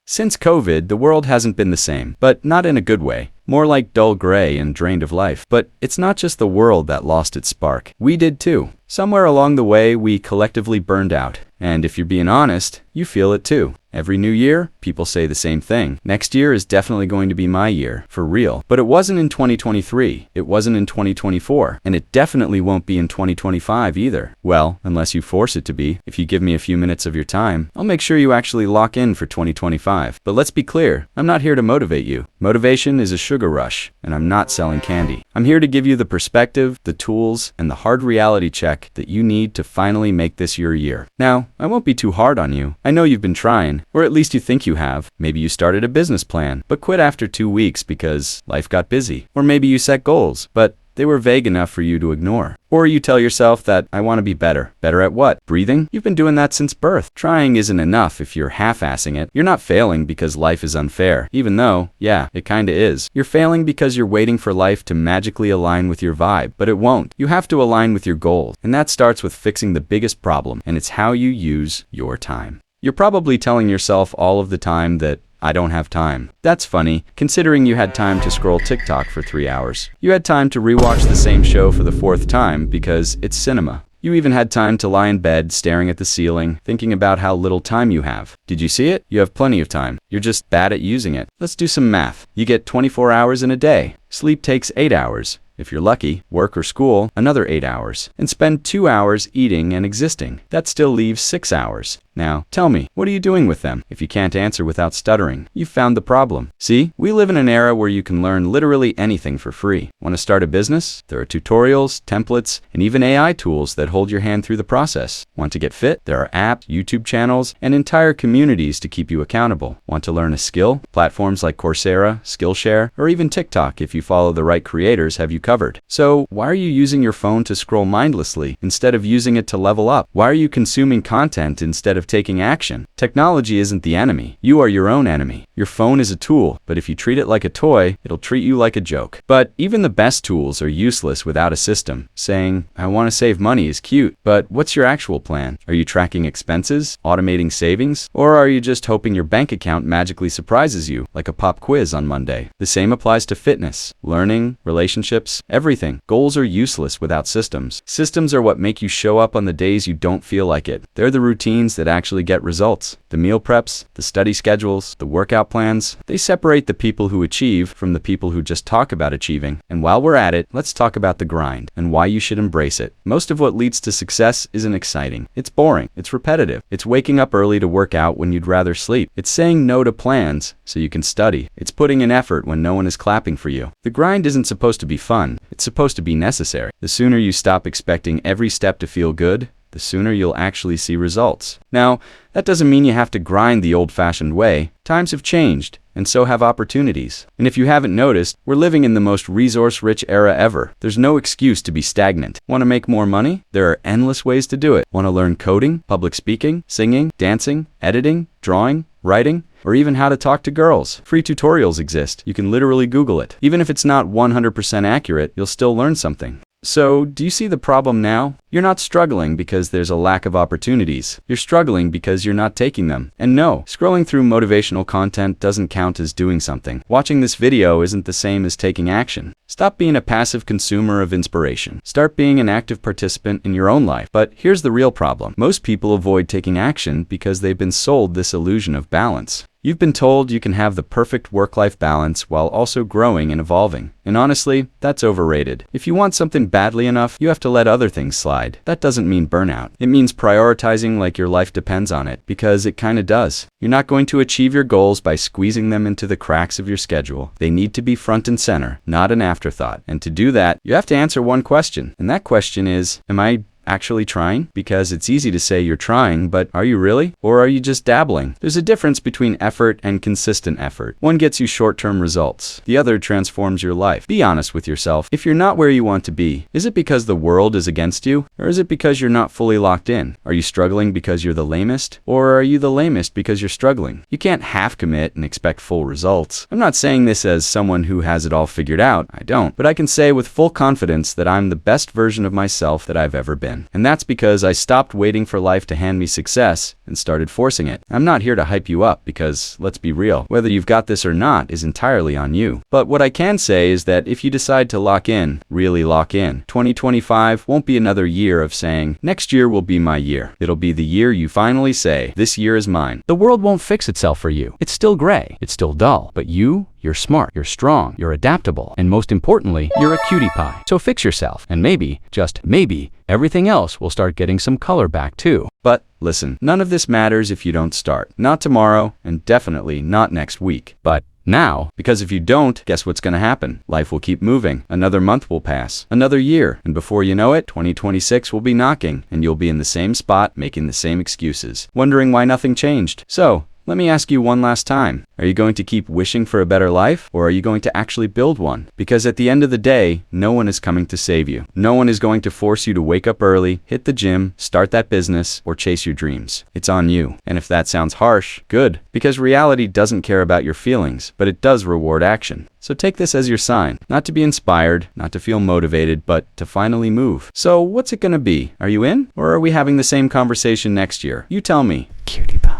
Since COVID, the world hasn't been the same, but not in a good way. More like dull gray and drained of life. But it's not just the world that lost its spark. We did too. Somewhere along the way, we collectively burned out. And if you're being honest, you feel it too. Every new year, people say the same thing. Next year is definitely going to be my year, for real. But it wasn't in 2023, it wasn't in 2024, and it definitely won't be in 2025 either. Well, unless you force it to be. If you give me a few minutes of your time, I'll make sure you actually lock in for 2025. But let's be clear, I'm not here to motivate you. Motivation is a sugar rush, and I'm not selling candy. I'm here to give you the perspective, the tools, and the hard reality check that you need to finally make this your year. Now, I won't be too hard on you. I know you've been trying, or at least you think you have. Maybe you started a business plan, but quit after 2 weeks because life got busy. Or maybe you set goals, but they were vague enough for you to ignore. Or you tell yourself that I want to be better. Better at what? Breathing? You've been doing that since birth. Trying isn't enough if you're half-assing it. You're not failing because life is unfair, even though, yeah, it kinda is. You're failing because you're waiting for life to magically align with your vibe, but it won't. You have to align with your goals, and that starts with fixing the biggest problem, and it's how you use your time. You're probably telling yourself all of the time that I don't have time. That's funny, considering you had time to scroll TikTok for 3 hours. You had time to rewatch the same show for the 4th time because it's cinema. You even had time to lie in bed staring at the ceiling, thinking about how little time you have. Did you see it? You have plenty of time. You're just bad at using it. Let's do some math. You get 24 hours in a day. Sleep takes 8 hours. If you're lucky, work or school, another 8 hours. And spend 2 hours eating and existing. That still leaves 6 hours. Now, tell me, what are you doing with them? If you can't answer without stuttering, you've found the problem. See, we live in an era where you can learn literally anything for free. Want to start a business? There are tutorials, templates, and even AI tools that hold your hand through the process. Want to get fit? There are apps, YouTube channels, and entire communities to keep you accountable. Want to learn a skill? Platforms like Coursera, Skillshare, or even TikTok if you follow the right creators have you covered. So, why are you using your phone to scroll mindlessly instead of using it to level up? Why are you consuming content instead of taking action? Technology isn't the enemy. You are your own enemy. Your phone is a tool, but if you treat it like a toy, it'll treat you like a joke. But even the best tools are useless without a system. Saying, I want to save money is cute, but what's your actual plan? Are you tracking expenses, automating savings, or are you just hoping your bank account magically surprises you like a pop quiz on Monday? The same applies to fitness, learning, relationships, everything. Goals are useless without systems. Systems are what make you show up on the days you don't feel like it. They're the routines that actually get results. The meal preps, the study schedules, the workout plans, they separate the people who achieve from the people who just talk about achieving. And while we're at it, let's talk about the grind and why you should embrace it. Most of what leads to success isn't exciting. It's boring. It's repetitive. It's waking up early to work out when you'd rather sleep. It's saying no to plans so you can study. It's putting in effort when no one is clapping for you. The grind isn't supposed to be fun. It's supposed to be necessary. The sooner you stop expecting every step to feel good, the sooner you'll actually see results. Now, that doesn't mean you have to grind the old-fashioned way. Times have changed, and so have opportunities. And if you haven't noticed, we're living in the most resource-rich era ever. There's no excuse to be stagnant. Want to make more money? There are endless ways to do it. Want to learn coding, public speaking, singing, dancing, editing, drawing, writing, or even how to talk to girls? Free tutorials exist. You can literally Google it. Even if it's not 100% accurate, you'll still learn something. So, do you see the problem now? You're not struggling because there's a lack of opportunities. You're struggling because you're not taking them. And no, scrolling through motivational content doesn't count as doing something. Watching this video isn't the same as taking action. Stop being a passive consumer of inspiration. Start being an active participant in your own life. But here's the real problem. Most people avoid taking action because they've been sold this illusion of balance. You've been told you can have the perfect work-life balance while also growing and evolving. And honestly, that's overrated. If you want something badly enough, you have to let other things slide. That doesn't mean burnout. It means prioritizing like your life depends on it, because it kinda does. You're not going to achieve your goals by squeezing them into the cracks of your schedule. They need to be front and center, not an afterthought. And to do that, you have to answer one question. And that question is, am I actually trying? Because it's easy to say you're trying, but are you really? Or are you just dabbling? There's a difference between effort and consistent effort. One gets you short-term results. The other transforms your life. Be honest with yourself. If you're not where you want to be, is it because the world is against you? Or is it because you're not fully locked in? Are you struggling because you're the lamest? Or are you the lamest because you're struggling? You can't half commit and expect full results. I'm not saying this as someone who has it all figured out. I don't. But I can say with full confidence that I'm the best version of myself that I've ever been. again. And that's because I stopped waiting for life to hand me success and started forcing it. I'm not here to hype you up because, let's be real, whether you've got this or not is entirely on you. But what I can say is that if you decide to lock in, really lock in, 2025 won't be another year of saying, next year will be my year. It'll be the year you finally say, this year is mine. The world won't fix itself for you. It's still gray. It's still dull. But you're smart, you're strong, you're adaptable, and most importantly, you're a cutie pie. So fix yourself, and maybe, just maybe, everything else will start getting some color back too. But listen, none of this matters if you don't start. Not tomorrow, and definitely not next week. But now, Because if you don't, guess what's going to happen? Life will keep moving. Another month will pass. Another year. And before you know it, 2026 will be knocking, and you'll be in the same spot, making the same excuses, wondering why nothing changed. So, let me ask you one last time. Are you going to keep wishing for a better life, or are you going to actually build one? Because at the end of the day, no one is coming to save you. No one is going to force you to wake up early, hit the gym, start that business, or chase your dreams. It's on you. And if that sounds harsh, good. Because reality doesn't care about your feelings, but it does reward action. So take this as your sign. Not to be inspired, not to feel motivated, but to finally move. So what's it gonna be? Are you in? Or are we having the same conversation next year? You tell me. cutie pie.